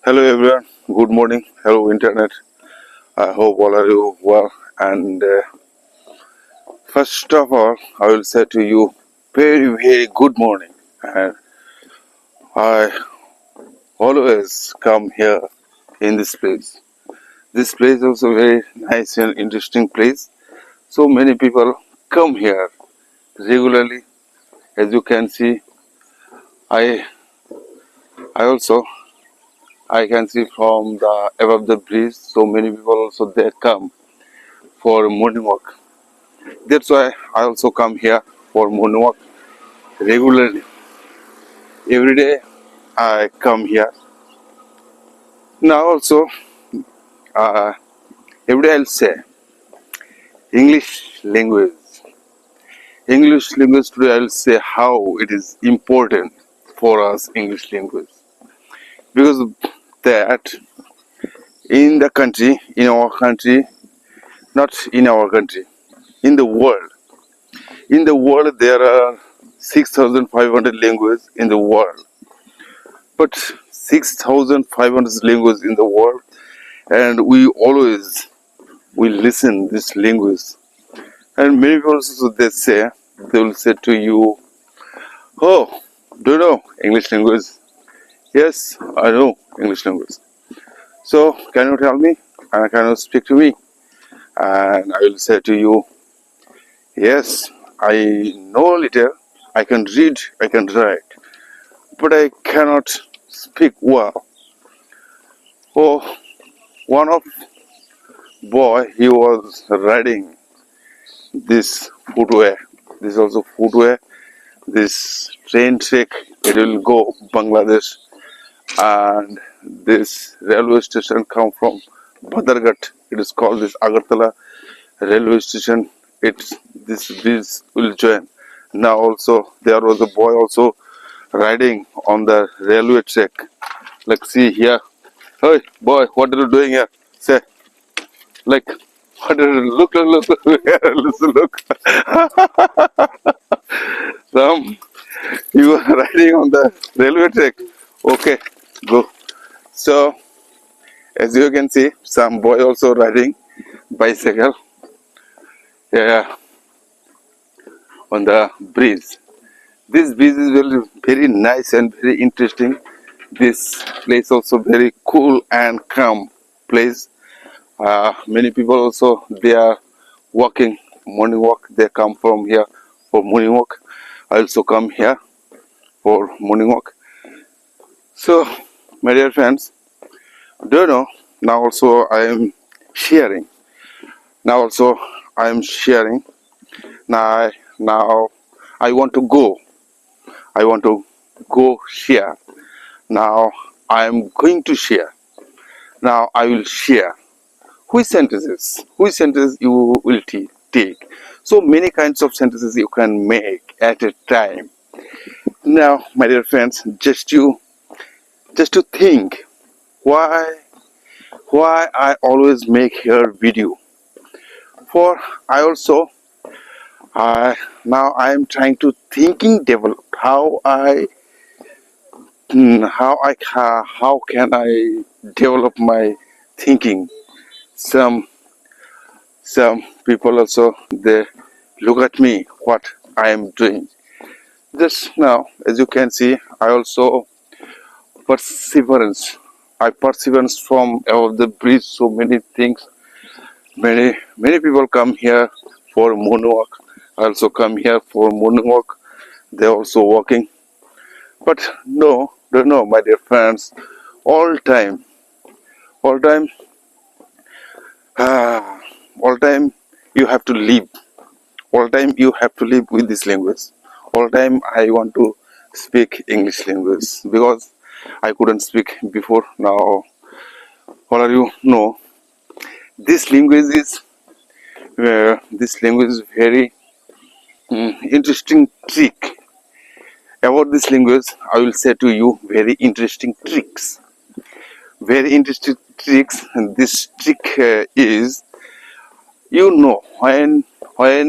Hello everyone, good morning, hello internet. I hope all are you well. And first of all, I will say to you, very good morning. And I always come here in this place. This place is also very nice and interesting place. So many people come here regularly. As you can see, I I also I can see from the above the bridge. So many people also they come for morning walk. That's why I also come here for morning walk regularly. Every day I come here. Now also, uh, every day I'll say English language. English language today I'll say how it is important for us English language. Because that in our country, not in our country, in the world. In the world there are 6,500 languages in the world. But 6,500 languages in the world, and we listen this language. And many people also they will say to you, "Oh, do you know English language?" Yes, I know English language. So can you tell me? And can you speak to me? And I will say to you, yes, I know a little. I can read, I can write, but I cannot speak well. Oh, one of boy, he was riding this footwear. This is also footwear. This train track, it will go Bangladesh, and this railway station come from Badarghat. It is called this Agartala railway station. It's this bridge will join. Now also there was a boy also riding on the railway track. Like see here, hey boy, what are you doing here? Say like what are you, look look. Some you are riding on the railway track. Okay, go. So as you can see, some boy also riding bicycle. Yeah, on the bridge. This bridge is very nice and very interesting. This place also very cool and calm place. Many people also they are walking morning walk. They come from here for morning walk. I also come here for morning walk. So, my dear friends, do you know now also I am sharing. Now also I am sharing. Now I want to go. I want to go share. Now I am going to share. Now I will share. Which sentences? Which sentence you will take? So many kinds of sentences you can make at a time. Now, my dear friends, just to think why I always make here video. For I also now I am trying to thinking develop how can I develop my thinking. Some some people also they look at me what I am doing. Just now, as you can see, I also perseverance. I perseverance from above the bridge. So many things. Many people come here for moonwalk. I also come here for moonwalk. They're also walking. But no, don't know, my dear friends. All time, all time, ah, all time, you have to live. All time, you have to live with this language. All time, I want to speak English language because I couldn't speak before. Now, all of you know this language is very interesting trick. About this language, I will say to you very interesting tricks. Very interesting tricks. And this trick is, you know, when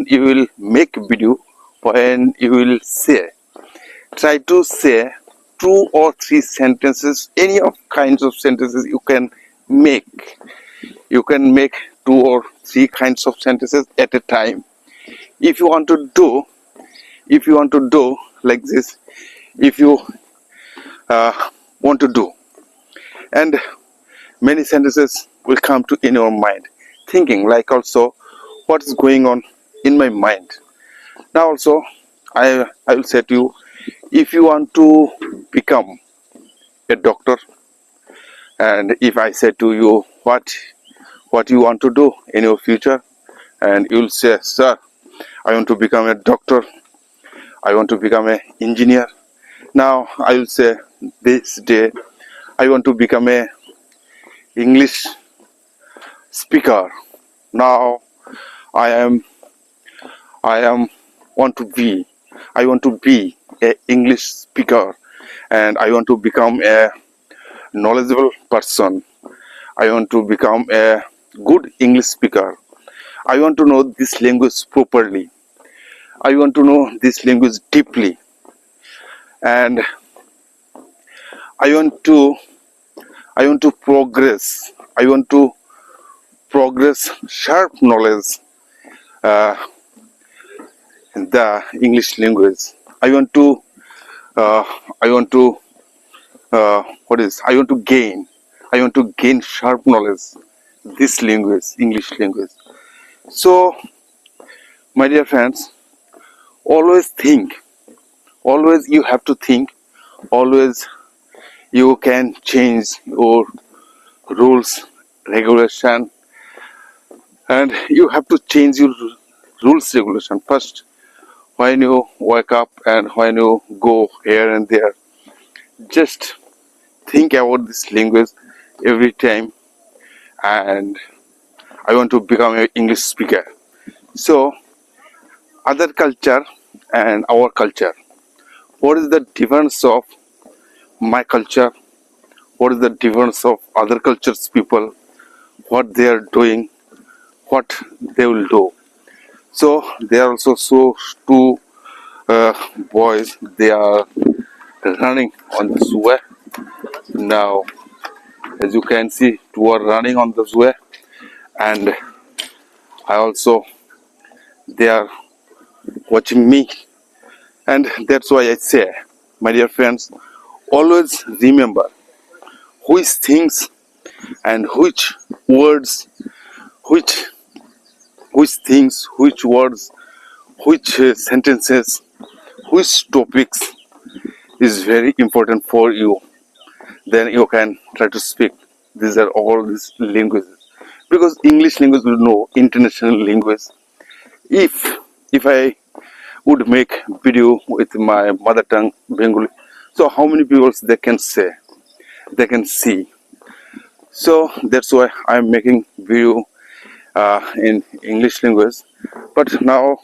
you will make video, when you will say, try to say 2 or 3 sentences, any of kinds of sentences you can make. You can make 2 or 3 kinds of sentences at a time. If you want to do like this, if you want to do, and many sentences will come to in your mind, thinking like also what is going on in my mind. Now also I will say to you, if you want to become a doctor, and if I say to you what you want to do in your future, and you'll say, sir, I want to become a doctor, I want to become an engineer. Now I will say, this day I want to become a English speaker. Now I am want to be a English speaker, and I want to become a knowledgeable person. I want to become a good English speaker. I want to know this language properly. I want to know this language deeply, and I want to progress. I want to progress sharp knowledge in the English language. I want to I want to gain sharp knowledge this language, English language. So, my dear friends, always think. Always you have to think. Always you can change your rules, regulation, and you have to change your rules, regulation first. When you wake up and when you go here and there, just think about this language every time. And I want to become an English speaker. So, other culture and our culture. What is the difference of my culture? What is the difference of other cultures people? What they are doing? What they will do? So they are also two boys. They are running on this way. Now, as you can see, two are running on this way, and I also they are watching me, and that's why I say, my dear friends, always remember which things and which words, which things, which words, which sentences, which topics is very important for you. Then you can try to speak. These are all these languages, because English language will know international language. If I would make video with my mother tongue Bengali, so how many people they can say, they can see. So that's why I'm making video in English language. But now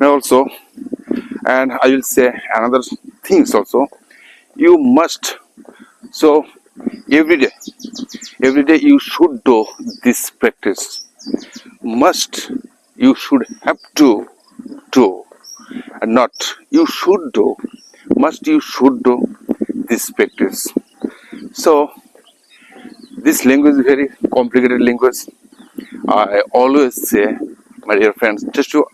also, and I will say another things also. You must, so every day you should do this practice. Must, you should have to do, and not you should do. Must, you should do this practice. So this language is very complicated language. I always say, my dear friends, just to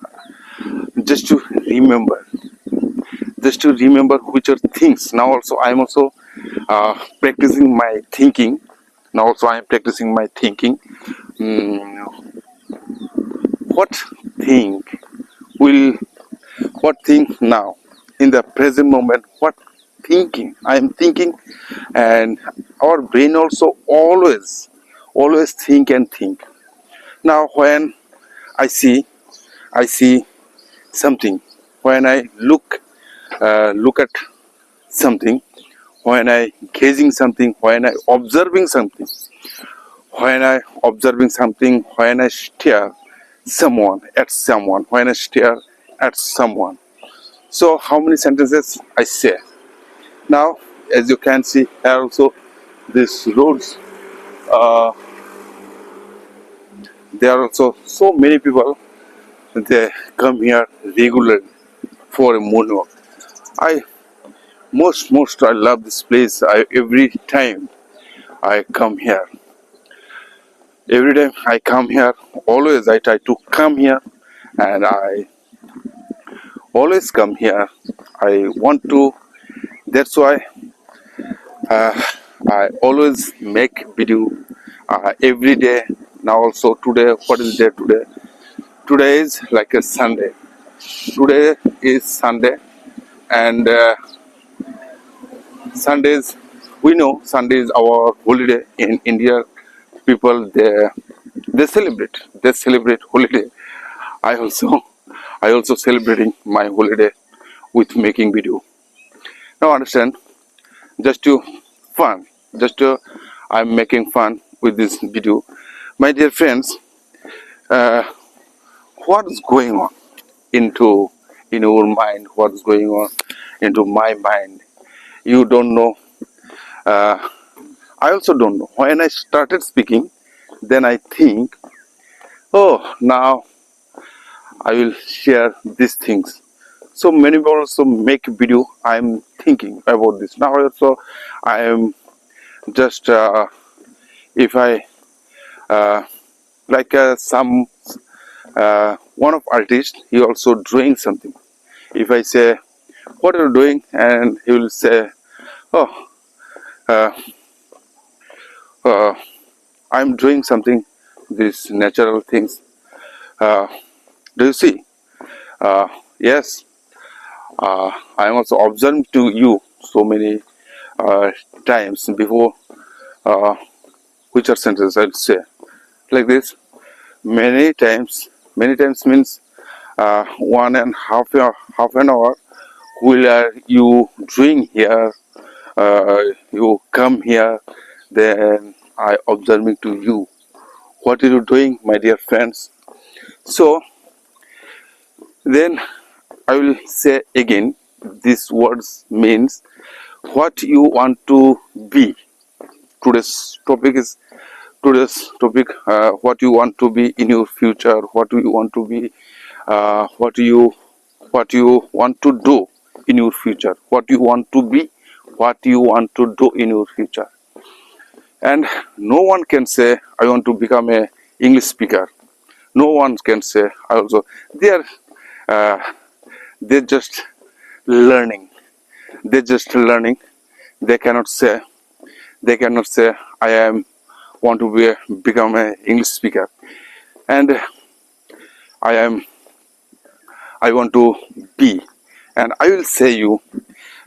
remember, which are things. Now also I am also practicing my thinking. Now also I am practicing my thinking. What thing now in the present moment? What thinking I am thinking, and our brain also always think and think. Now when I see something, when I look at something, when I gazing something, when I observing something, when I stare at someone, when I stare at someone. So how many sentences I say? Now, as you can see here also, these roads, there are also so many people. They come here regularly for a moonwalk. most I love this place. Every time I come here, every time I come here, always I try to come here, and I always come here. I want to. That's why uh, I always make video every day. Now also today, what is day today? Today is like a Sunday. Today is Sunday, and Sundays, we know Sunday is our holiday in India. People they celebrate holiday. I also I also celebrating my holiday with making video. Now understand, just to fun, just to I'm making fun with this video. My dear friends, uh, what is going on into in your mind? What is going on into my mind? You don't know. Uh, I also don't know. When I started speaking, then I think, oh, now I will share these things. So many people also make video. I'm thinking about this now. Also, I am just if I like some one of artists. He also doing something. If I say, "What are you doing?" and he will say, "Oh, uh, uh, I'm doing something. These natural things. Uh, do you see?" Yes, I am also observing to you so many uh, times before uh, which are sentences I'll say like this. Many times means 1.5 hour. Will you doing here? You come here, then I observing to you. What are you doing, my dear friends? So then I will say again. These words means what you want to be. Today's topic is what you want to be in your future. What do you want to be? What you want to do in your future. What you want to be. What you want to do in your future. And no one can say I want to become a English speaker. No one can say I also. Uh, they're just learning. They're just learning. They cannot say. They cannot say I am want to become an English speaker, and I want to be, and I will say you.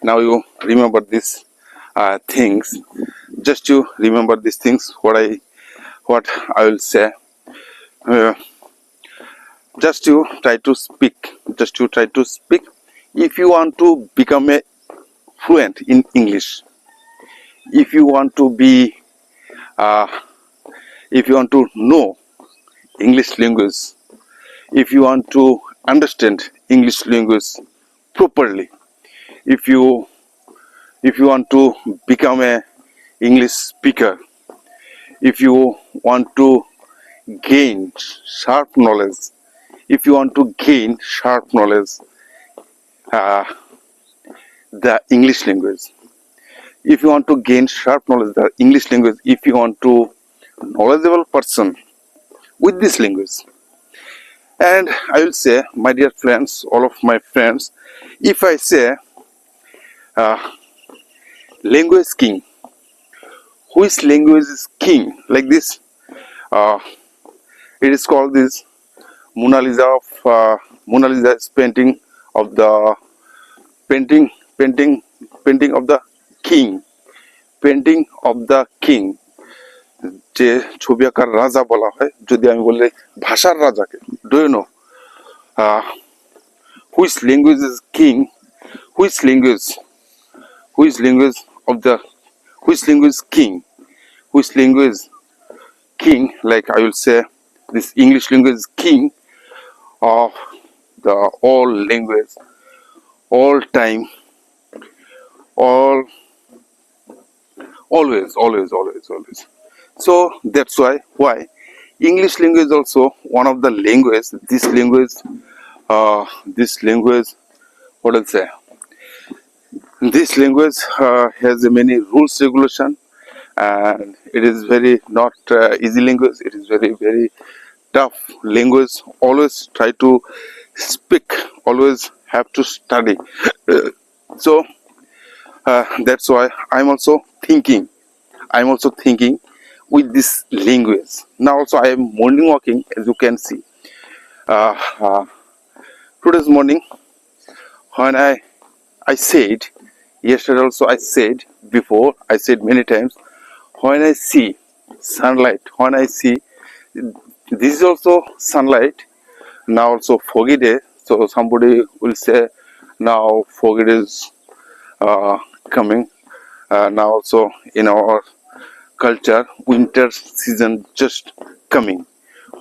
Now you remember these things. Just to remember these things. What I will say. Uh, just to try to speak. Just to try to speak. If you want to become a fluent in English, if you want to be, uh, if you want to know English language, if you want to understand English language properly, if you want to become a English speaker, if you want to gain sharp knowledge, if you want to gain sharp knowledge, uh, the English language, if you want to gain sharp knowledge the English language, if you want to knowledgeable person with this language. And I will say, my dear friends, all of my friends, if I say language king, which language is king? Like this, uh, it is called this Mona Lisa of Mona Lisa's painting of the painting painting painting of the king, painting of the king. যে ছবি আঁকার রাজা বলা হয়, যদি আমি বলি ভাষার রাজাকে, do you know which language is king, which language of the which language king, which language king, like I will say this English language is king of the all language, all time, all always. So that's why English language is also one of the language. This language, what I'll say, This language has many rules regulation, and it is very not easy language. It is very tough language. Always try to speak. Always have to study. So that's why I'm also thinking with this language. Now also I am morning walking, as you can see. Uh, uh, Today's morning, when I said yesterday also I said before I said many times, when I see sunlight, when I see this is also sunlight. Now also foggy day, so somebody will say now foggy is coming. Now also in our culture, winter season just coming.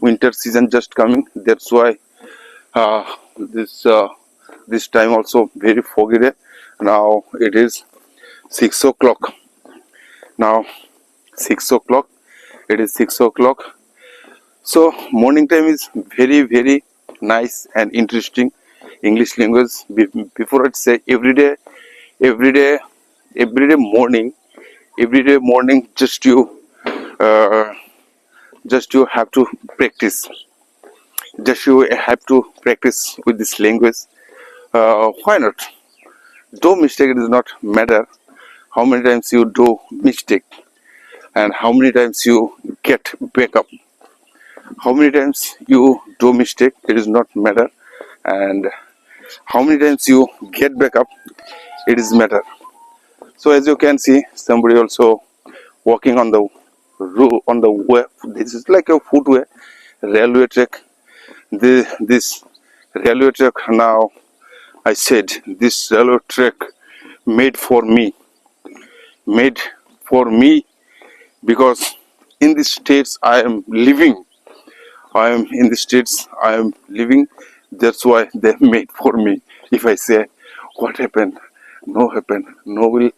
Winter season just coming. That's why uh, this this time also very foggy day. Now it is 6 o'clock. Now 6 o'clock. It is 6 o'clock. So morning time is very nice and interesting. English language. Before I'd say every day, every day morning. Uh, just you have to practice. Just you have to practice with this language. Why not? Do mistake, it does not matter how many times you do mistake and how many times you get back up. How many times you do mistake, it does not matter, and how many times you get back up, it is matter. So as you can see, somebody also walking on the on the way. This is like a footway, railway track. This railway track, now I said this railway track made for me, made for me because in the states I am living. I am in the states I am living. That's why they made for me. If I say what happened, no happen, nobody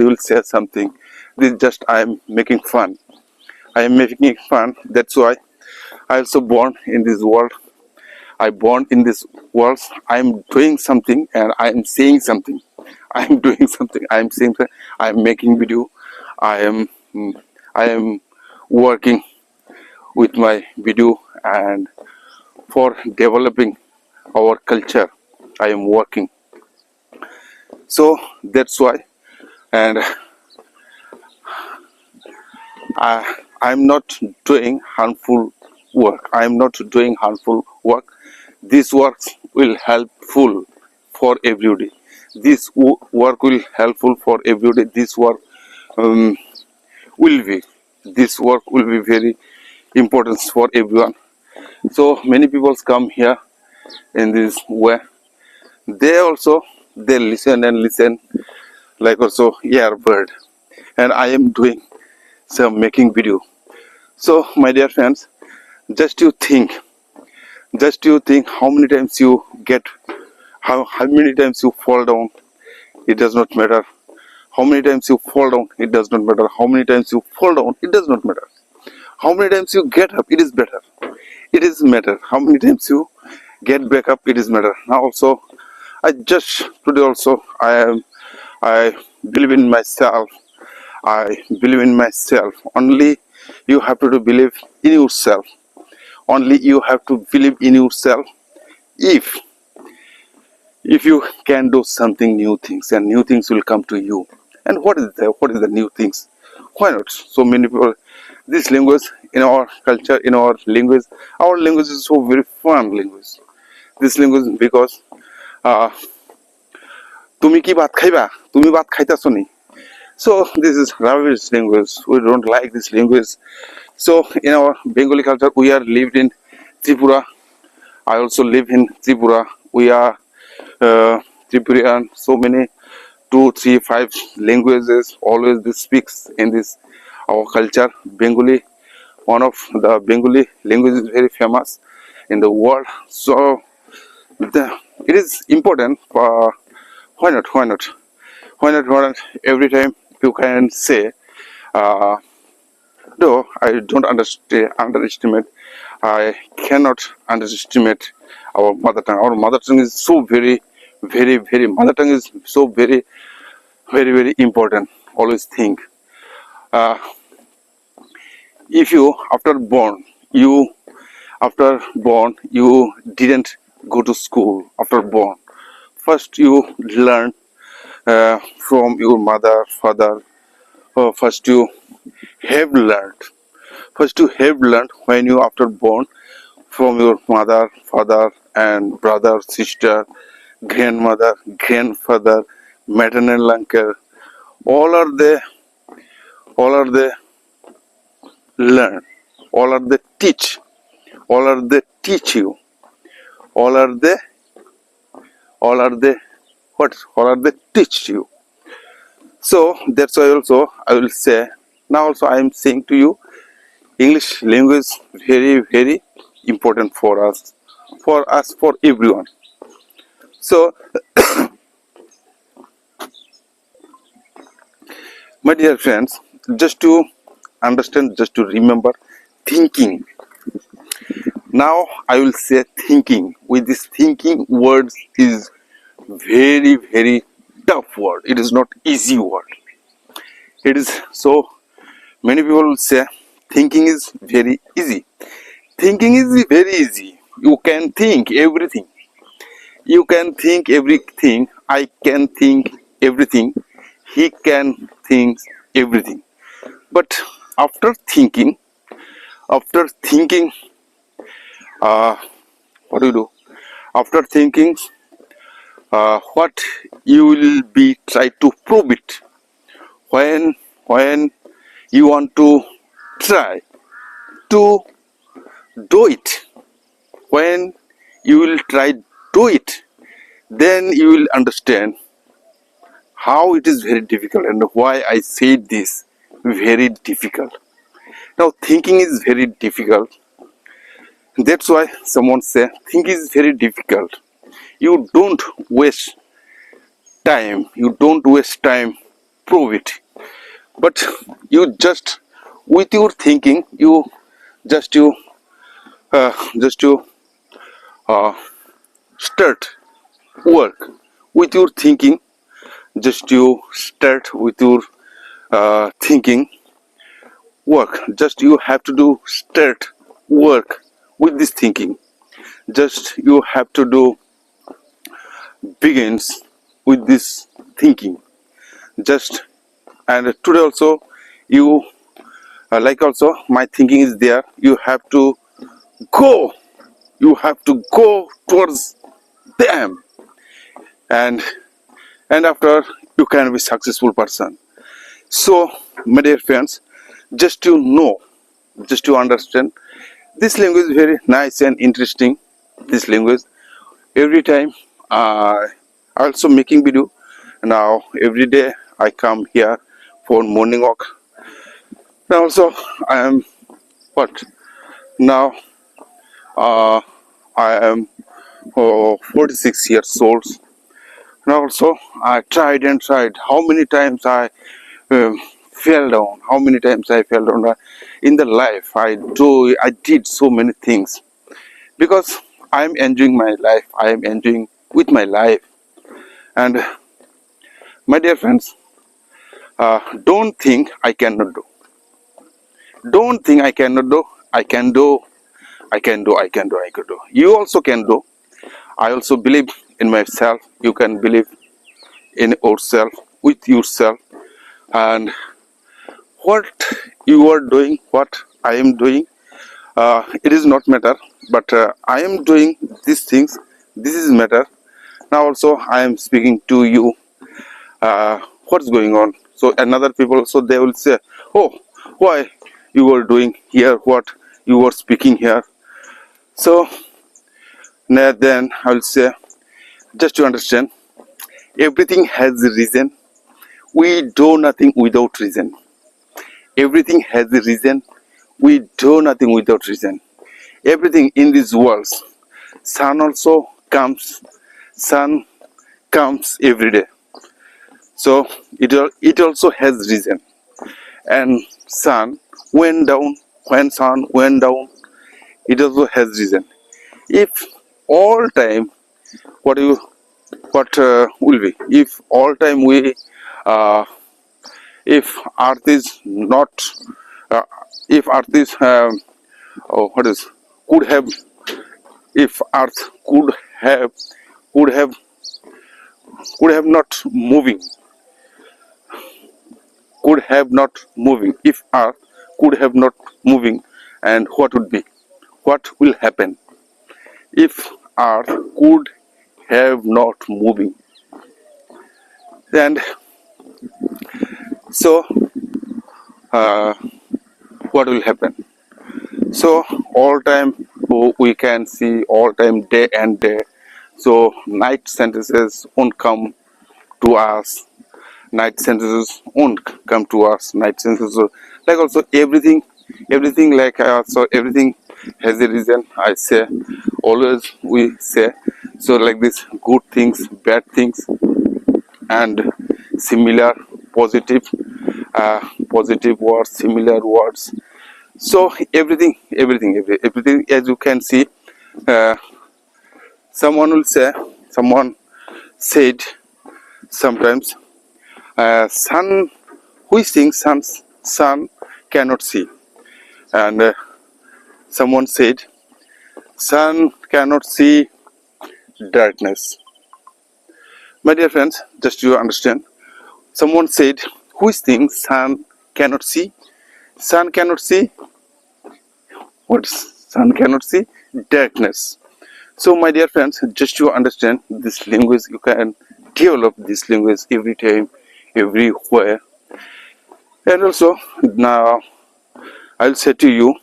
will say something. This just I am making fun. I am making fun. That's why I also born in this world. I born in this world. I am doing something and I am saying something. I am doing something. I am saying. I am making video. I am. I am working with my video, and for developing our culture I am working. So that's why, and I'm not doing harmful work. I'm not doing harmful work. This work will helpful for everybody. This work will helpful for everybody. Um, will be this work will be very important for everyone. So many people come here in this way. They also they listen and listen, like also bird, and I am doing some making video. So my dear friends, just you think, how many times you get, how many times you fall down, it does not matter. How many times you fall down, it does not matter. How many times you fall down, it does not matter. How many times you get up, it is better. It is matter. How many times you get back up, it is matter. Now also, today also I believe in myself. I believe in myself. Only you have to believe in yourself. Only you have to believe in yourself. If you can do something new things, and new things will come to you. And what is the new things? Why not? So many people, this language in our culture, in our language is so very fun language. This language because uh, তুমি কি ভাত খাইবা? তুমি ভাত খাইতাছো নি? So this is rubbish language. We don't like this language. So in our Bengali culture, we are lived in Tripura. I also live in Tripura. We are Tripurian. So many 2, 3, 5 languages always this speaks in this our culture. Bengali, one of the Bengali language is very famous in the world. So it is important for why not? Why not? Why not? Why not? Every time you can say, uh, no, I don't underestimate. I cannot underestimate our mother tongue. Our mother tongue is so very Mother tongue is so very important. Always think. Uh, if you after born you didn't go to school after born. First you learn from your mother, father. First you have learned. First you have learned when you after born from your mother, father, and brother, sister, grandmother, grandfather, maternal uncle. All are they, all are they learn, all are they teach, all are they teach you, all are they, all are they what? All are they teach you. So that's why also I will say. Now also I am saying to you, English language very important for us, for everyone. So my dear friends, just to understand, just to remember, thinking. Now I will say thinking. With this thinking words is very tough word. It is not easy word. It is so many people will say thinking is very easy. Thinking is very easy. You can think everything. You can think everything. I can think everything. He can think everything. But after thinking, uh, what do you do? After thinking, what you will be try to prove it. When you want to try to do it, when you will try do it, then you will understand how it is very difficult and why I said this very difficult. Now thinking is very difficult. That's why someone say thinking is very difficult. You don't waste time. You don't waste time. Prove it. But you just with your thinking, you just you just you start work with your thinking. Just you start with your thinking work. Just you have to do start work with this thinking. Just you have to do begins with this thinking. Just and today also you like also my thinking is there. You have to go. You have to go towards them, and after you can be successful person. So my dear friends, just to know, just to understand, this language is very nice and interesting. This language every time I also making video. Now every day I come here for morning walk. Now also I am what now I am 46 years old. Now also I tried and tried. How many times I fell down? How many times I fell down in the life? I did so many things because I am enjoying my life. I am enjoying with my life. And my dear friends, don't think I cannot do. Don't think I cannot do. I can do. I can do. I can do. I can do. You also can do. I also believe in myself. You can believe in yourself, with yourself. And what you are doing, what I am doing, it is not matter. But I am doing these things. This is matter. Now also I am speaking to you. What's going on? So another people, so they will say, oh, why you are doing here, what you are speaking here. So then I will say, just to understand, everything has a reason. We do nothing without reason. Everything has a reason. We do nothing without reason. Everything in this world, sun also comes, sun comes every day. So it also has reason. And sun went down, when sun went down, it also has reason. If all time, what you what will be if all time we if earth is not uh, if earth is what is could have if earth have could have could have not moving could have not moving if earth could have not moving, and what would be, what will happen if earth could have not moving? And so uh, what will happen? So all time we can see all time day and day, so night sentences won't come to us, night sentences won't come to us, night sentences like also everything like so everything has a reason, I say, always we say. So like this, good things, bad things, and similar positive positive words, similar words. So everything as you can see, uh, someone will say, someone said sometimes, sun, who thinks sun cannot see, and someone said sun cannot see darkness. My dear friends, just you understand, someone said, who thinks sun cannot see, sun cannot see what, sun cannot see darkness. So my dear friends, just to understand this language, you can develop this language every time, everywhere. And also now I'll say to you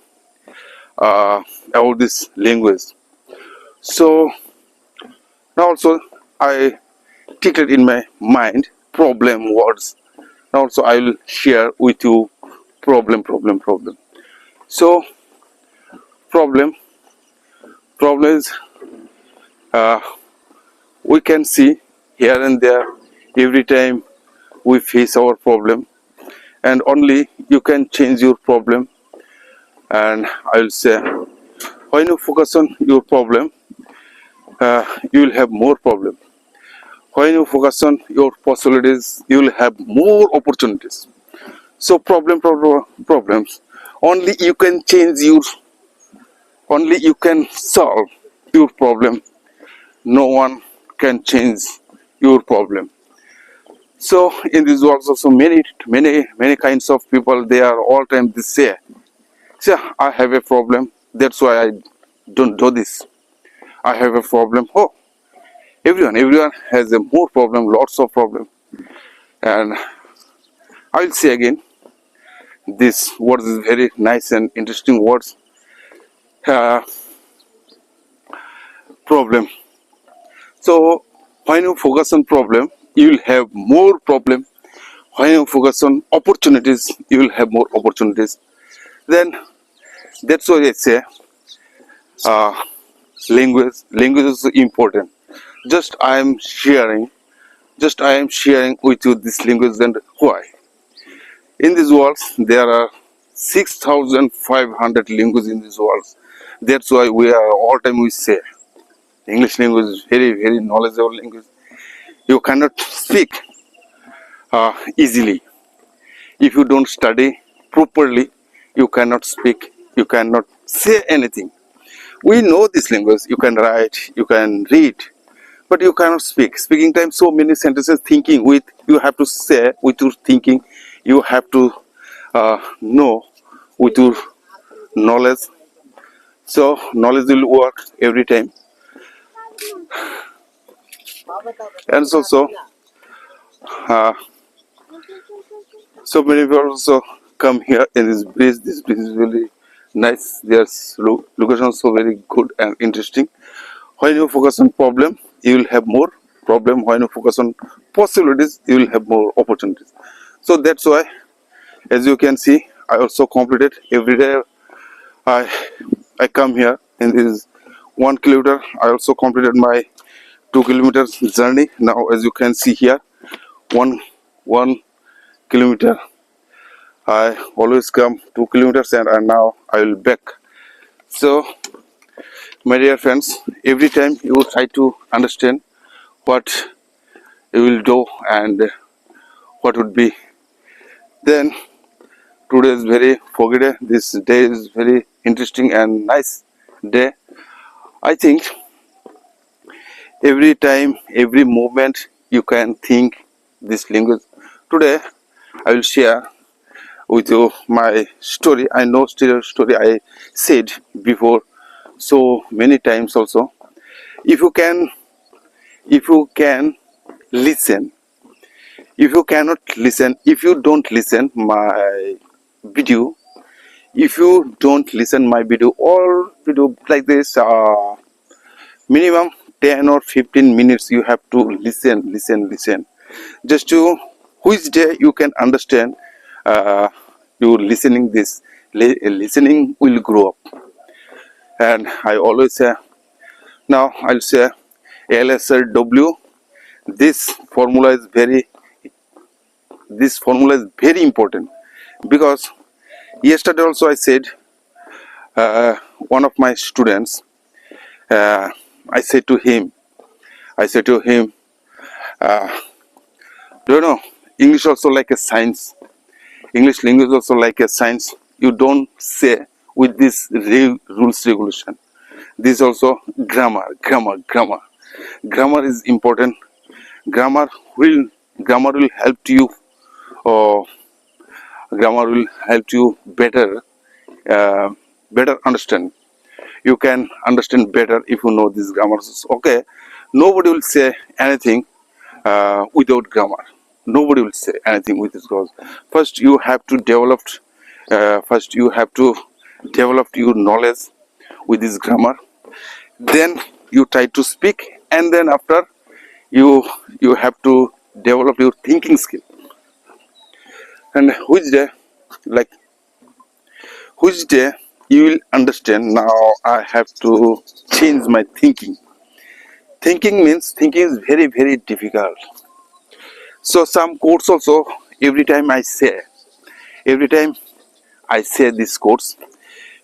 about this language. So now also I ticked in my mind problem words. Now also I will share with you problem. So problem is we can see here and there every time we face our problem, and only you can change your problem. And I will say, when you focus on your problem, you will have more problem. When you focus on your possibilities, you will have more opportunities. So problems, only you can change your, only you can solve your problem. No one can change your problem. So in this world also many kinds of people, they are all time they say, I have a problem, that's why I don't do this. I have a problem. Oh, everyone has a more problem, lots of problem. And I will say again, this words is very nice and interesting words. Problem. So when you focus on problem, you will have more problem. When you focus on opportunities, you will have more opportunities. Then that's why I say language is important. Just I am sharing with you this language. And why? In this world there are 6,500 languages in this world. That's why we are all time we say English language is very knowledgeable language. You cannot speak easily. If you don't study properly, you cannot speak, you cannot say anything. We know this language, you can write, you can read, but you cannot speak. Speaking time, so many sentences, thinking with, you have to say with your thinking, you have to know with your knowledge. So knowledge will work every time. And so so many people also come here in this bridge. This bridge is really nice. There's location also very good and interesting. When you focus on problem, you will have more problem. When you focus on possibilities, you will have more opportunities. So that's why, as you can see, I also completed every day. I come here in this 1 kilometer. I also completed my 2 kilometers journey. Now, as you can see here, one kilometer. I always come 2 kilometers, and now I will back. So, my dear friends, every time you try to understand what you will do and what would be. Then today is very forget. This day is very interesting and nice day. I think every time, every moment you can think this language. Today I will share with you my story. I know story I said before so many times also. If you can, if you can listen, if you cannot listen, if you don't listen my video, if you don't listen my video, all video like this, minimum 10 or 15 minutes you have to listen just to which day you can understand. You listening this, listening will grow up. And I always say, now I'll say LSRW. This formula is very important, because yesterday also I said, one of my students, I said to him, do you know, English also like a science. English language also like a science. You don't say with this rules regulation. This also grammar. Grammar is important. Grammar will help you. Or grammar will help you better understand. You can understand better if you know these grammars. Okay, nobody will say anything without grammar. Nobody will say anything with this grammar. First, you have to develop. Your knowledge with this grammar. Then you try to speak, and then after you have to develop your thinking skill. And which day you will understand. Now I have to change my thinking. Thinking means thinking is very difficult. So some quotes also, every time I say this quotes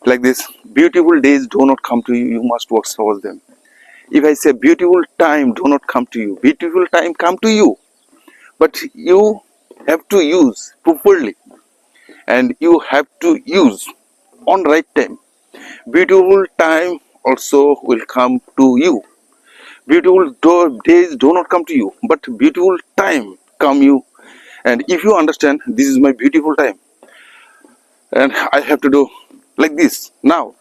like this: beautiful days do not come to you, you must work towards them. If I say beautiful time do not come to you, beautiful time come to you, but you have to use properly, and you have to use on right time. Beautiful time also will come to you. Beautiful days do not come to you, but beautiful time come you. And if you understand, this is my beautiful time, and I have to do like this. Now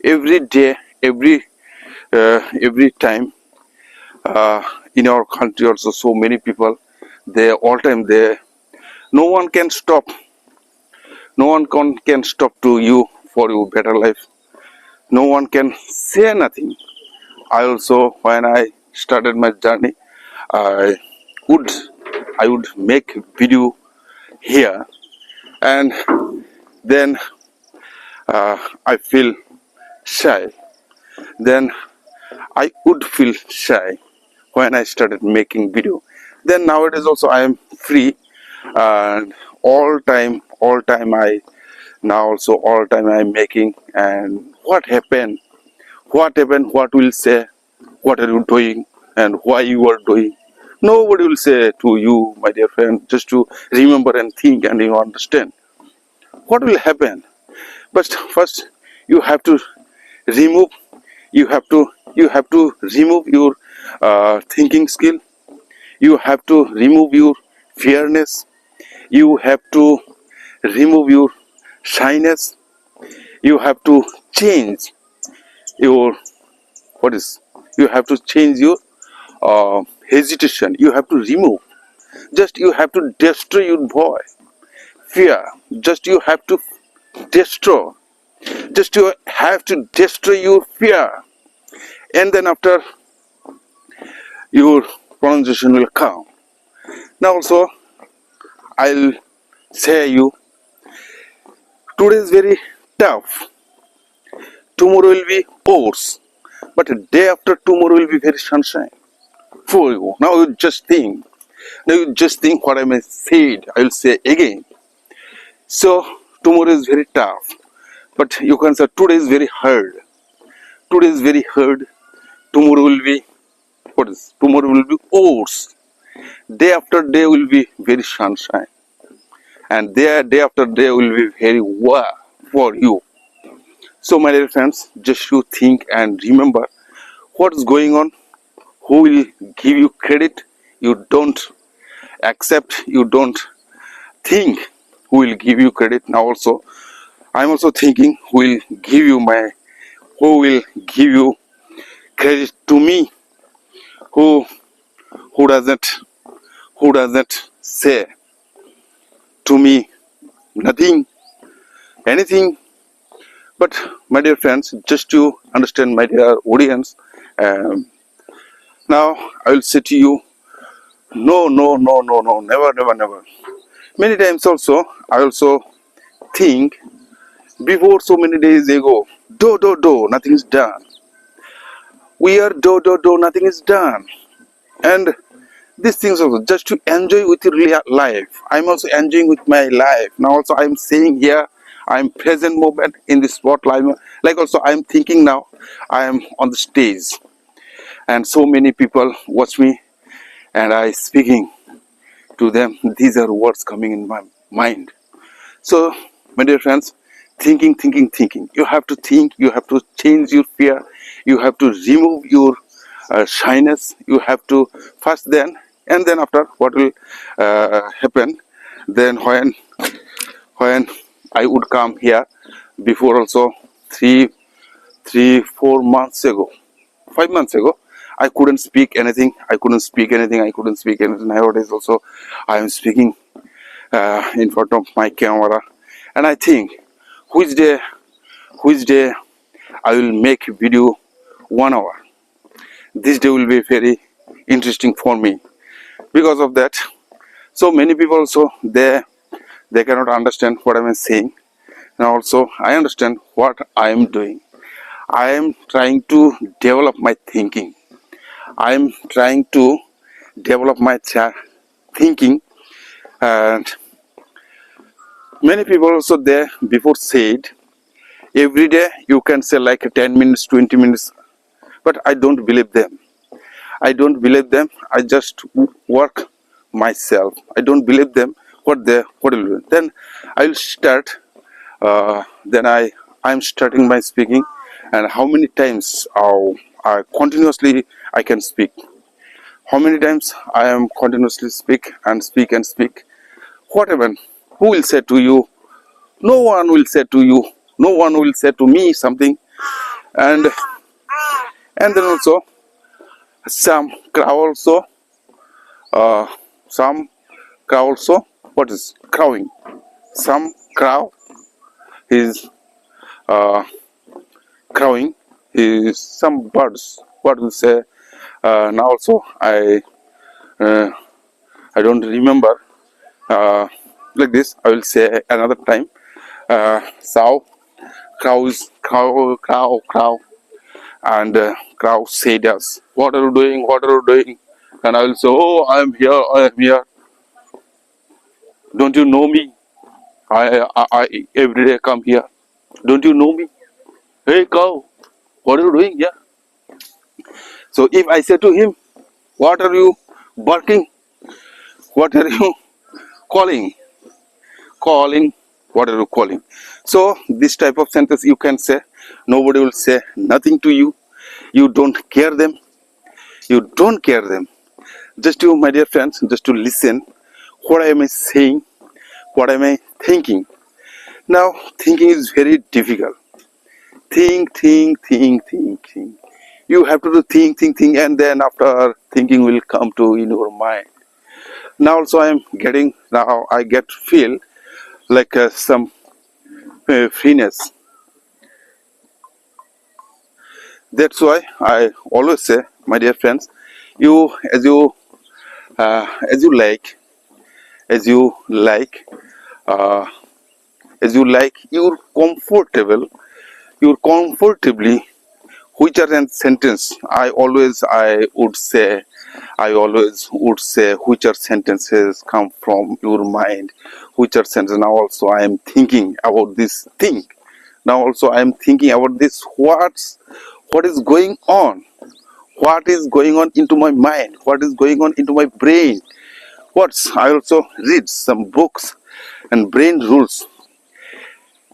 every day, every time, in our country also, so many people, they all time, no one can stop to you for your better life. No one can say nothing. I also, when I started my journey, I would make video here, and then I feel shy. Then I would feel shy when I started making video. Then nowadays also I am free, and all time I am making. And what happened, what will say, what are you doing and why you are doing. Nobody will say to you, my dear friend, just to remember and think and you understand what will happen. But first you have to remove your thinking skill. You have to remove your fearness. You have to remove your shyness. You have to change your hesitation. You have to remove. Just you have to destroy your fear. Just you have to destroy. Just you have to destroy your fear, and then after your pronunciation will come. Now also I'll say you, today is very tough. Tomorrow will be worse, but a day after tomorrow will be very sunshine for you. Now you just think. What I may said. I will say again. So tomorrow is very tough, but you can say today is very hard. Today is very hard. Tomorrow will be what is tomorrow will be oats. Day after day will be very sunshine, and day after day will be very war for you. So, my dear friends, just you think and remember what is going on. Who will give you credit? You don't accept. You don't think who will give you credit. Now also, I'm also thinking who will give you credit to me. Who who doesn't who doesn't say to me nothing, anything. But my dear friends, just to understand, my dear audience, um, now I will say to you, no, no, no, no, no, never, never, never. Many times also, I also think before so many days ago, do, nothing is done. We are do, nothing is done. And these things also, just to enjoy with your life. I'm also enjoying with my life. Now also I'm saying here, I'm present moment in this spotlight. Like also I'm thinking now, I am on the stage. And so many people watch me and I speaking to them. These are words coming in my mind. So, my dear friends, thinking. You have to think, you have to change your fear, you have to remove your shyness, you have to first then, and then after what will happen, then when I would come here, before also 4 months ago, 5 months ago, I couldn't speak anything. Nowadays also, I am speaking in front of my camera, and I think which day I will make video 1 hour. This day will be very interesting for me. Because of that, so many people also they cannot understand what I am saying. And also I understand what I am doing. I am trying to develop my thinking. I am trying to develop my thinking. And many people also there before said every day you can say like 10 minutes, 20 minutes, but I don't believe them. I just work myself. I don't believe them. What will do? Then I will start. Then I'm starting my speaking, and how many times I continuously I can speak. How many times I am continuously speak. Whatever. Who will say to you? No one will say to you. No one will say to me something. And then also some crow also. Some crow also. What is crowing? Some crow is crowing. Is some birds. What will say? Now also I don't remember. Like this, I will say another time. Sow, crow, and crow said us, "What are you doing? What are you doing?" And I will say, "Oh, I am here. Don't you know me? I every day come here. Don't you know me? Hey cow, what are you doing here?" So if I say to him, "What are you barking? What are you calling? Calling? What are you calling?" So this type of sentence you can say. Nobody will say nothing to you. You don't care them. Just to, my dear friends, just to listen. What am I saying? What am I thinking? Now, thinking is very difficult. Think. You have to do think, and then after thinking will come to in your mind. Now also I get feel like some freeness. That's why I always say, my dear friends, you as you like, as you like, uh, you're comfortably. Which are in sentence? I always would say which are sentences come from your mind. Which are sentences? Now also I am thinking about this thing. Now also I am thinking about this. What is going on? what is going on into my mind, what is going on into my brain. I also read some books and brain rules.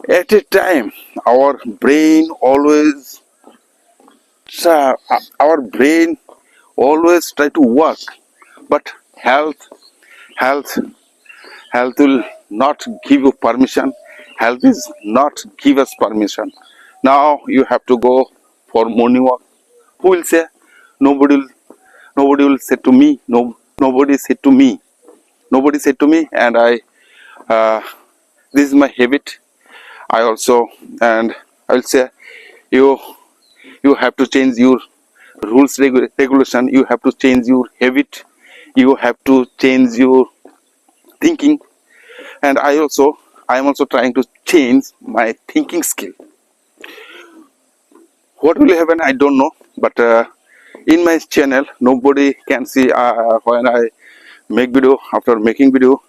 At a time, our brain always our brain always try to work, but health health will not give you permission. Health is not give us permission. Now you have to go for morning walk. Who will say? Nobody will. Nobody will say to me. No. Nobody said to me. Nobody said to me, and I. This is my habit. I also, and I will say, you you have to change your rules regulation. You have to change your habit. You have to change your thinking. And I am also trying to change my thinking skill. What will happen, I don't know, but in my channel nobody can see when I make video. After making video,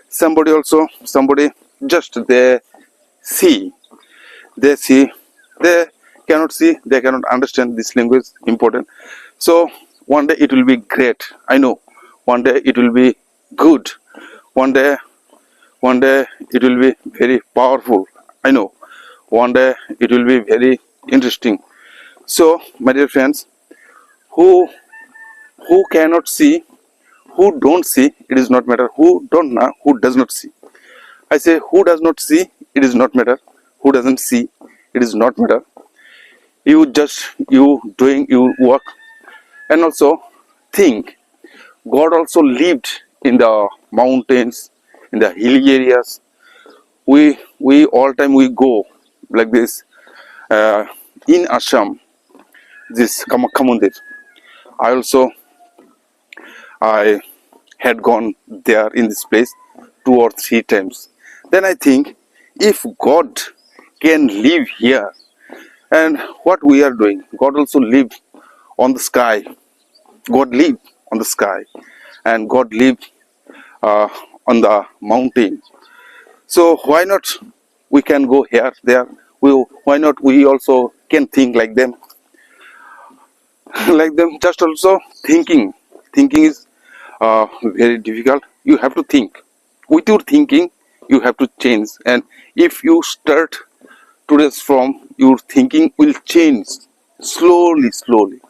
somebody just see they see they cannot see, they cannot understand this language important. So one day it will be great, I know. One day it will be good. One day it will be very powerful, I know. One day it will be very interesting. So my dear friends, who cannot see, who don't see, it is not matter. Who don't know, who does not see, I say, who does not see, it is not matter. Who doesn't see, it is not matter. You doing your work. And also think, God also lived in the mountains, in the hilly areas. We all time we go like this. In Assam, this Kamakya Mandir, I had gone there in this place 2 or 3 times. Then I think, if God can live here, and what we are doing, God also lived on the sky. God lived on the sky, and God lived uh, on the mountain. So why not we can go here, there? Why not we also can think like them? Like them, just also thinking. Thinking is very difficult. You have to think. With your thinking, you have to change. And if you start today's from, your thinking will change slowly, slowly.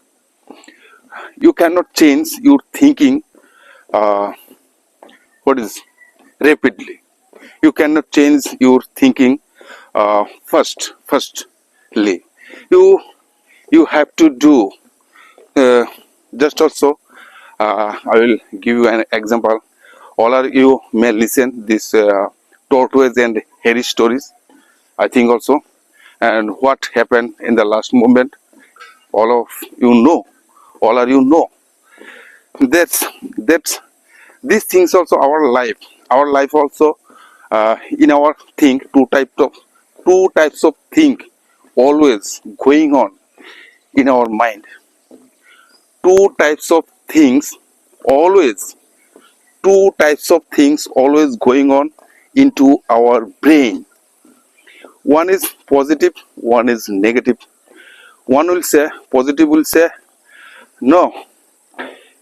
You cannot change your thinking. Uh, rapidly? You cannot change your thinking firstly. You have to do. Just also, I will give you an example. All of you may listen this tortoise and hare stories, I think also, and what happened in the last moment. All of you know. All of you know. That's these things also our life. Our life also, in our think, two types of think always going on in our mind. Two types of things always. Two types of things always going on into our brain. One is positive, one is negative. One will say, positive will say, no,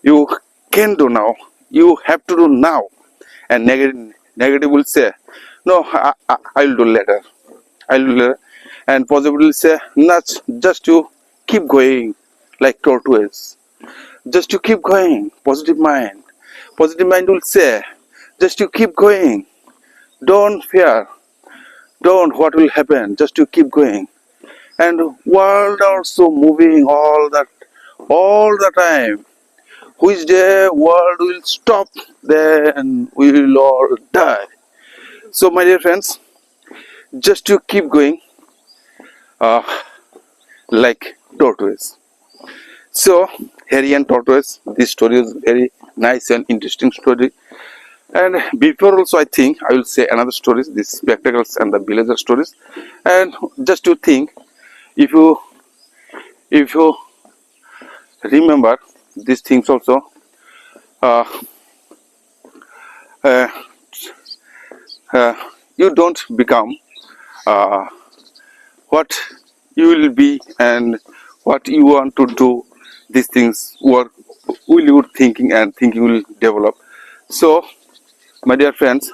you can do now, you have to do now. And negative will say, no, I'll do later. I'll do later. And positive will say, not, just you keep going like tortoise. Just you keep going. Positive mind. Positive mind will say, just you keep going. Don't fear. Don't what will happen. Just you keep going. And world also moving all the time. Which day world will stop, then we will all die. So my dear friends, just to keep going uh, like tortoise. So hare and tortoise, this story is very nice and interesting story. And before also I think I will say another stories, these spectacles and the villager stories. And just to think, if you remember these things also, uh, uh, uh, you don't become what you will be and what you want to do. these things work, will your thinking, and thinking will develop. So, my dear friends,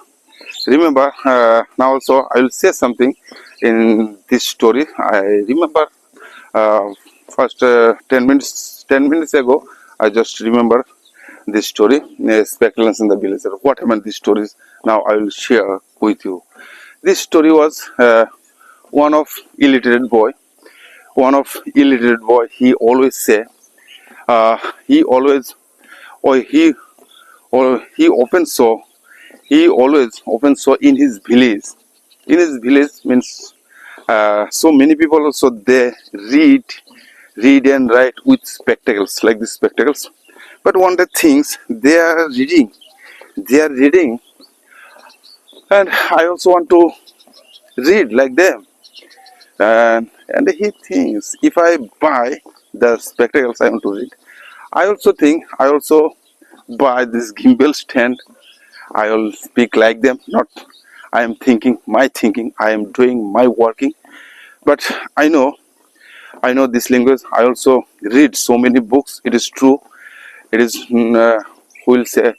remember, now also I will say something in this story. I remember uh, first 10 minutes ago, I just remember this story, Speculance in the Villager. What happened? These stories now I will share with you. This story was one of illiterate boy. One of illiterate boy. He always say, he always, or he often saw, he always often saw in his village. In his village means so many people also they read and write with spectacles, like these spectacles. But one of the things they are reading, and I also want to read like them. And he thinks if I buy the spectacles I want to read, I also think I also buy this gimbal stand. I will speak like them. Not I am thinking my thinking. I am doing my working. But I know this language. I also read so many books. It is true. It is who will say,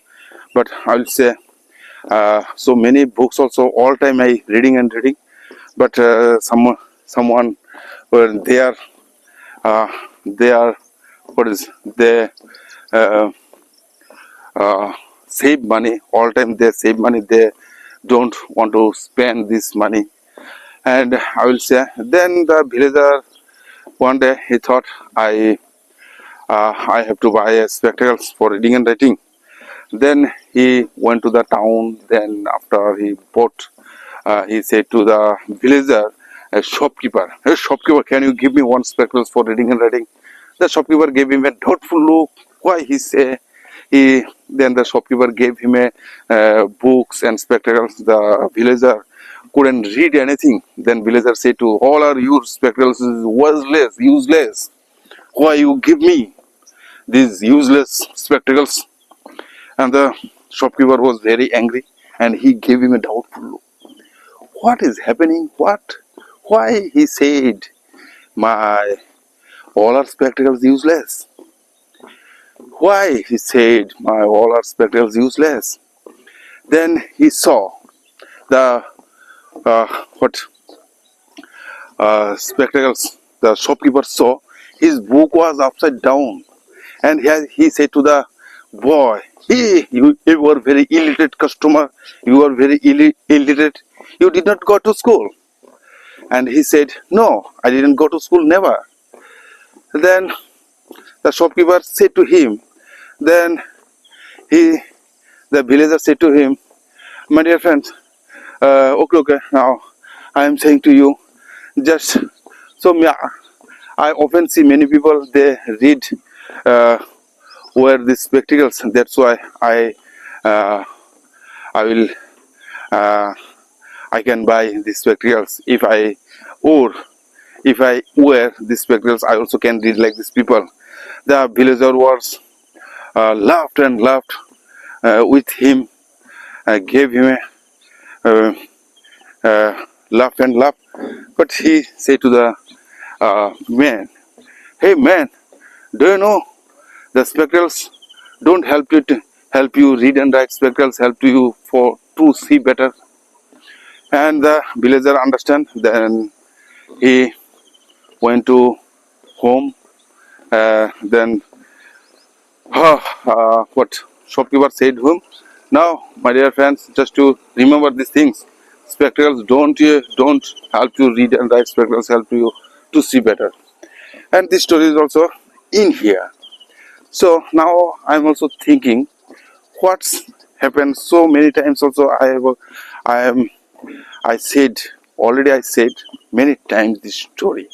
but I will say so many books also. All time I reading and reading. But someone where uh, they are what is they uh, save money all time. They save money. They don't want to spend this money. And I will say then the villager one day he thought I have to buy spectacles for reading and writing. Then he went to the town. Then after he bought, he said to the villager, a shopkeeper, "Hey shopkeeper, can you give me one spectacles for reading and writing?" The shopkeeper gave him a doubtful look. Why he say he? Then the shopkeeper gave him a books and spectacles. The villager couldn't read anything. Then villager said to all are your spectacles is worthless, useless. Why you give me these useless spectacles? And the shopkeeper was very angry and he gave him a doubtful look. What is happening? What? Why he said my all are spectacles useless? Why he said my all are spectacles useless? Then he saw the what spectacles the shopkeeper saw. His book was upside down, and he said to the boy, "Hey, you are very illiterate customer. You are very illiterate. You did not go to school." And he said, "No, I didn't go to school, never." Then the shopkeeper said to him, then the villager said to him, "My dear friend, okay, now I am saying to you, just so I often see many people they read uh, wear these spectacles. That's why uh, I will uh, I can buy these spectacles. If I wear these spectacles, I also can read like these people." The villager was laughed and laughed with him, gave him a laugh and laugh. But he said to the man, "Hey man, do you know the spectacles don't help you read and write. Spectacles help you for to see better." And the villager understand. Then he went to home. Then what shopkeeper said to him, "Now, my dear friends, just to remember these things, spectacles don't help you read and write. Spectacles help you to see better." And this story is also in here. So now I'm also thinking, what's happened so many times. Also, I am, I said already. I said many times this story.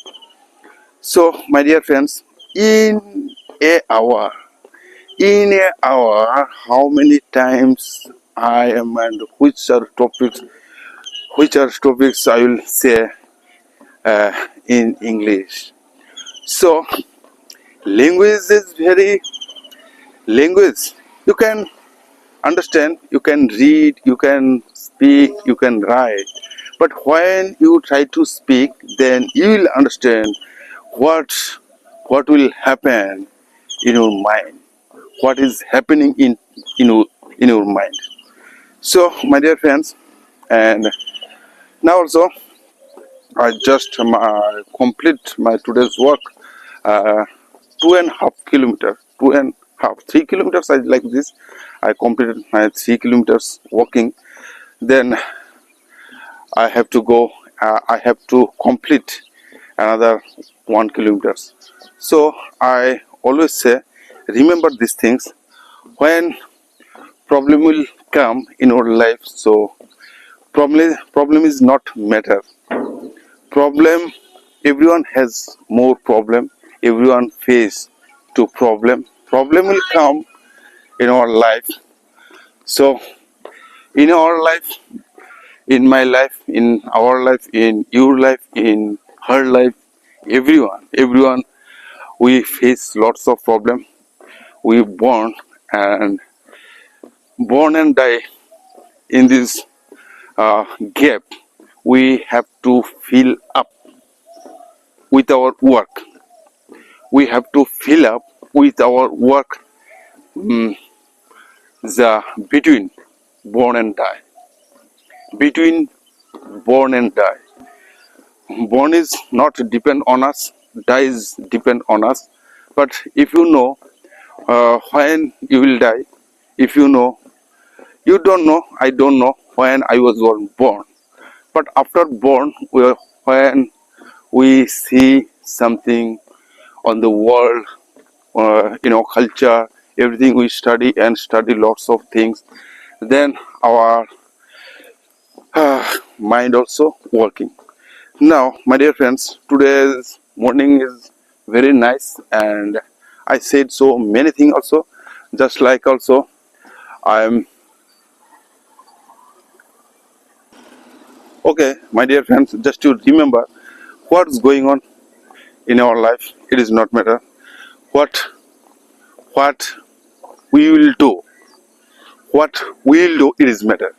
So, my dear friends, a hour, in a hour, how many times I am and which are topics I will say in English. So, language is very language. You can understand, you can read, you can speak, you can write. But when you try to speak, then you will understand what what will happen in your mind, what is happening in your mind. So, my dear friends, and now also I just complete my today's work. Uh, 2.5 kilometers, 3 kilometers. I like this. I completed my 3 kilometers walking. Then I have to go. I have to complete another 1 kilometers. So I always say, remember these things when problem will come in our life. So problem is not matter. Problem, everyone has more problem. Everyone face to problem. Problem will come in our life. So in our life, in my life, in our life, in your life, in her life, everyone, we face lots of problem. We and born and die in this gap. We have to fill up with our work. We have to fill up with our work, the between born and die. Between born and die. Born is not depend on us, die is depend on us. But if you know when you will die, if you know, you don't know, I don't know when I was born. But after born, when we see something on the world, culture, everything we study and study lots of things, then our mind also working. Now, my dear friends, today's morning is very nice, and I said so many things also. Just like also, I'm okay, my dear friends. Just to remember what's going on in our life. It is not matter what what we will do. What we will do. It is matter.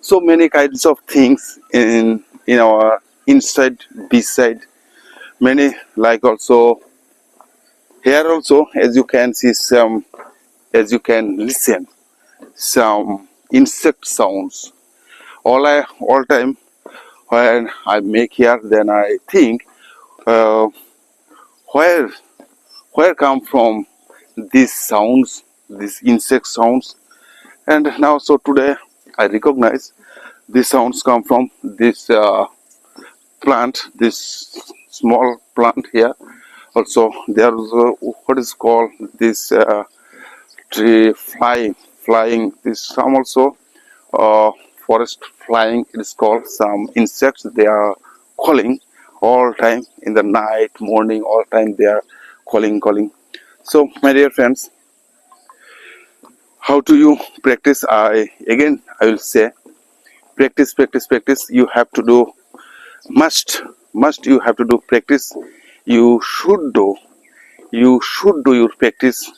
So many kinds of things in our inside, beside. Many like also here also, as you can see some, as you can listen some insect sounds. All time when I make here, then I think uh, where come from these sounds, these insect sounds. And now so today I recognize these sounds come from this plant, this small plant here. Also there is what is called this tree flying this some also forest flying, it is called. Some insects, they are calling all time in the night, morning, all time they are calling. So my dear friends, how do you practice? I will say, practice. You have to do, must you have to do practice. You should do, your practice.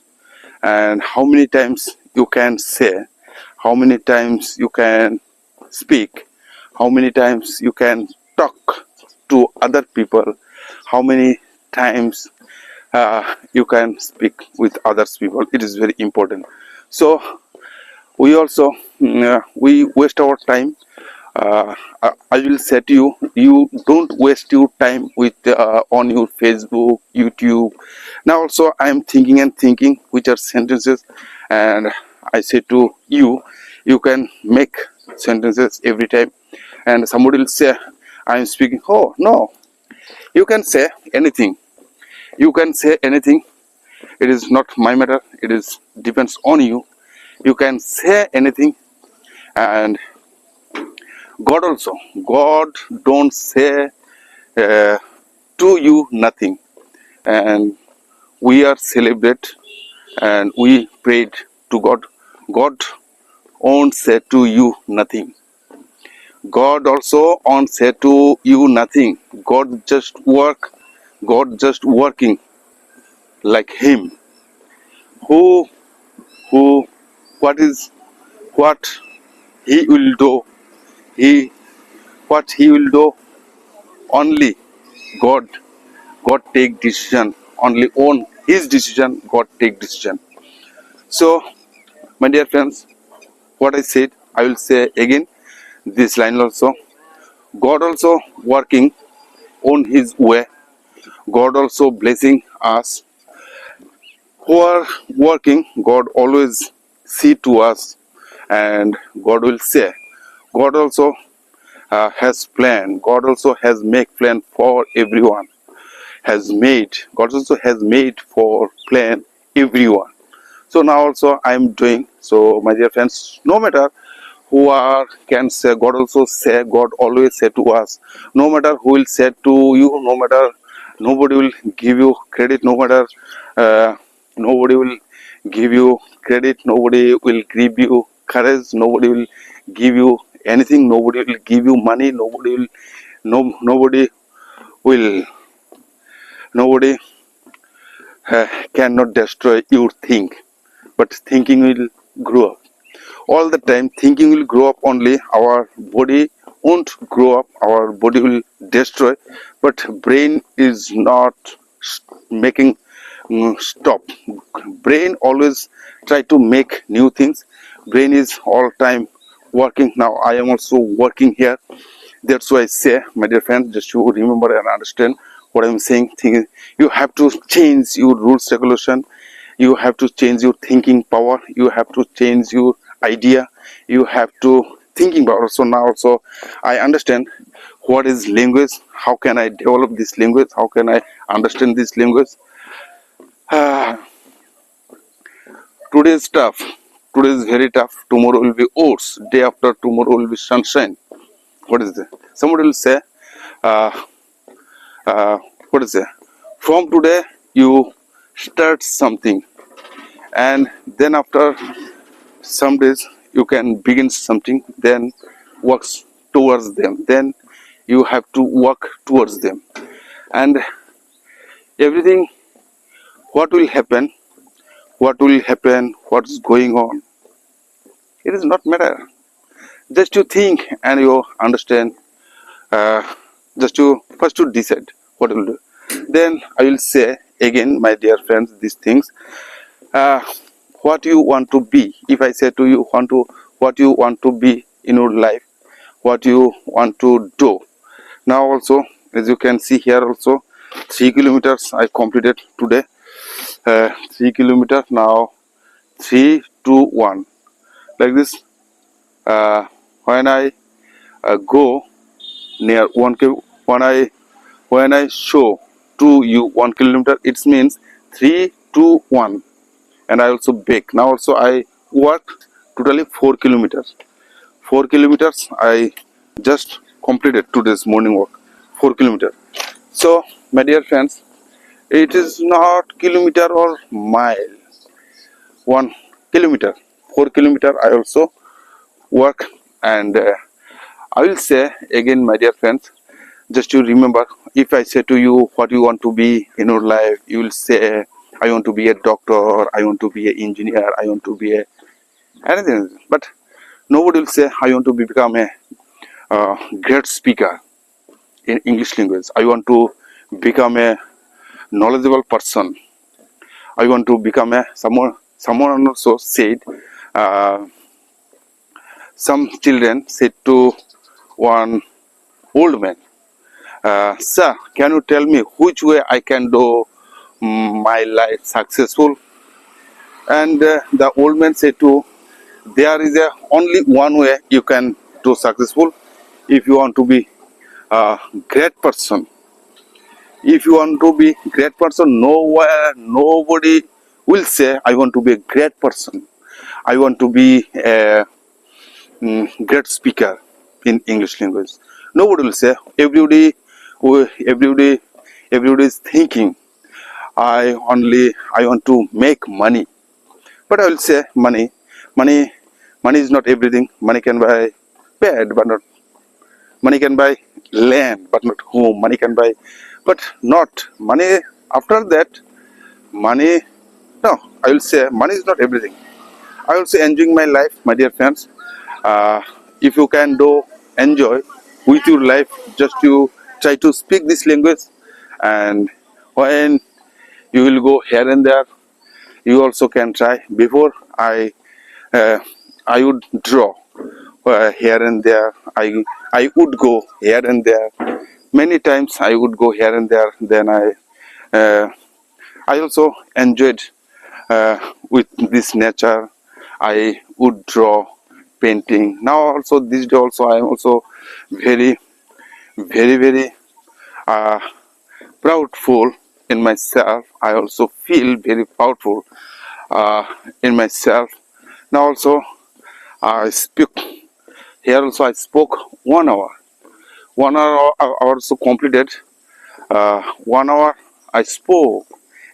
And how many times you can say, how many times you can speak, how many times you can talk to other people, how many times you can speak with others people. It is very important. So we also we waste our time. I will say to you, you don't waste your time with on your Facebook, YouTube. Now also I am thinking which are sentences, and I say to you, you can make sentences every time. And somebody will say, I am speaking. Oh no, you can say anything. You can say anything. It is not my matter. It is depends on you. You can say anything. And God also, God don't say uh, to you nothing. And we are celebrate and we prayed to God. God won't say to you nothing. God also won't say to you nothing. God just working like him. Who who what he will do, he what he will do, only God. God take decision only his decision, God take decision. So, my dear friends, what I said, I will say again this line also. God also working on his way. God also blessing us. Who are working, God always see to us, and God will say. God also has plan. God also has make plan for everyone. God also has made for plan everyone. So now also I am doing. So my dear friends, no matter who are can say, God also say, God always say to us. No matter who will say to you, no matter nobody will give you credit, no matter uh, nobody will give you credit, nobody will give you courage, nobody will give you anything, nobody will give you money, nobody will nobody cannot destroy your think, but thinking will grow up. All the time thinking will grow up only. Our body won't grow up, our body will destroy, but brain is not making stop. Brain always try to make new things. Brain is all time working. Now I am also working here. That's why I say, my dear friends, just to remember and understand what I'm saying. You have to change your rules regulation. You have to change your thinking power. You have to change your idea. You have to thinking power. So now also I understand what is language. How can I develop this language? How can I understand this language? Ah, today is tough. Today is very tough. Tomorrow will be oats. Day after tomorrow will be sunshine. What is that? Somebody will say, uh, uh, what is it? From today, you start something, and then after some days, you can begin something, then works towards them. Then you have to work towards them, and everything. What will happen? What's going on? It is not matter. Just you think and you understand. Uh, just to first to decide what you will do. Then I will say again, my dear friends, these things. Uh, what you want to be. If I say to you, what you want to be in your life, what you want to do. Now also, as you can see here also, 3 kilometers I completed today. 3 kilometers now, 3, 2, 1. Like this. When I go near 1 when I show to you 1 kilometer, it means 3, 2, 1, and I also bake. Now also I work totally 4 kilometers. 4 kilometers I just completed today's morning walk. 4 kilometers. So my dear friends, it is not kilometer or mile. 1 kilometer, 4 kilometer I also work, and I will say again, my dear friends, just to remember, if I say to you what you want to be in your life, you will say, I want to be a doctor, I want to be an engineer, I want to be a anything. But nobody will say, I want to become a great speaker in English language. I want to become a knowledgeable person. I want to become a someone also said, uh, some children said to one old man, sir, can you tell me which way I can do my life successful? And the old man said to, there is only one way you can do successful. If you want to be a great person, if you want to be great person, nobody will say, I want to be a great person. I want to be a great speaker in English language. Nobody will say. Everybody, everybody is thinking, I want to make money. But I will say money, money is not everything. Money can buy bed, but not money can buy land, but not home. Money can buy, but not money. After that, money. No, I will say money is not everything. I will say enjoying my life, my dear friends. If you can do enjoy with your life, just you try to speak this language, and when You will go here and there. You also can try. Before I would draw here and there. I would go here and there. Many times I would go here and there. Then uh, I also enjoyed with this nature. I would draw, painting. Now also this day also I am also very very uh, proudful in myself. I also feel very proudful in myself. Now also I speak here. Also I spoke 1 hour. 1 hour I also completed. 1 hour I spoke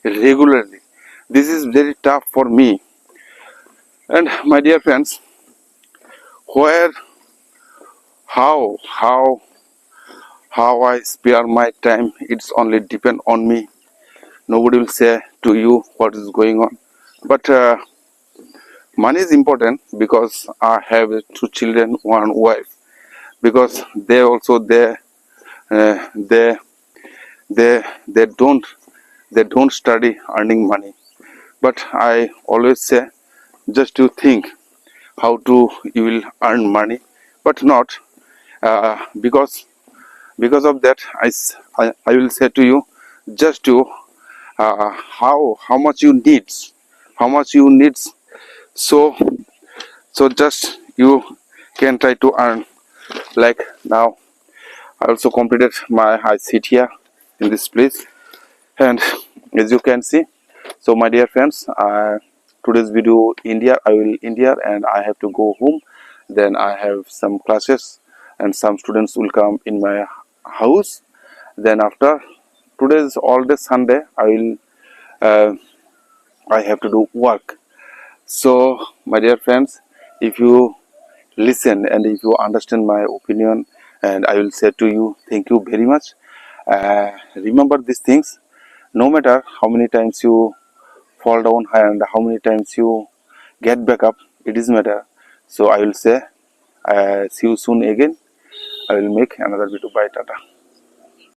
regularly. This is very tough for me. And my dear friends, where how how I spare my time, it's only depend on me. Nobody will say to you what is going on. But money is important because I have 2 children, 1 wife. Because they also uh, they they don't study earning money. But I always say, just you think how to you will earn money, but not because of that I will say to you, just to how much you need, how much you need. So just you can try to earn. Like now I also completed my, I sit here in this place, and as you can see. So my dear friends, today's video India, I will India and I have to go home. Then I have some classes and some students will come in my house. Then after today's all day Sunday, uh, I have to do work. So my dear friends, if you listen and if you understand my opinion, and I will say to you, thank you very much. Remember these things. No matter how many times you fall down and how many times you get back up, it is matter. So I will say, see you soon again. I will make another video. Bye, tata.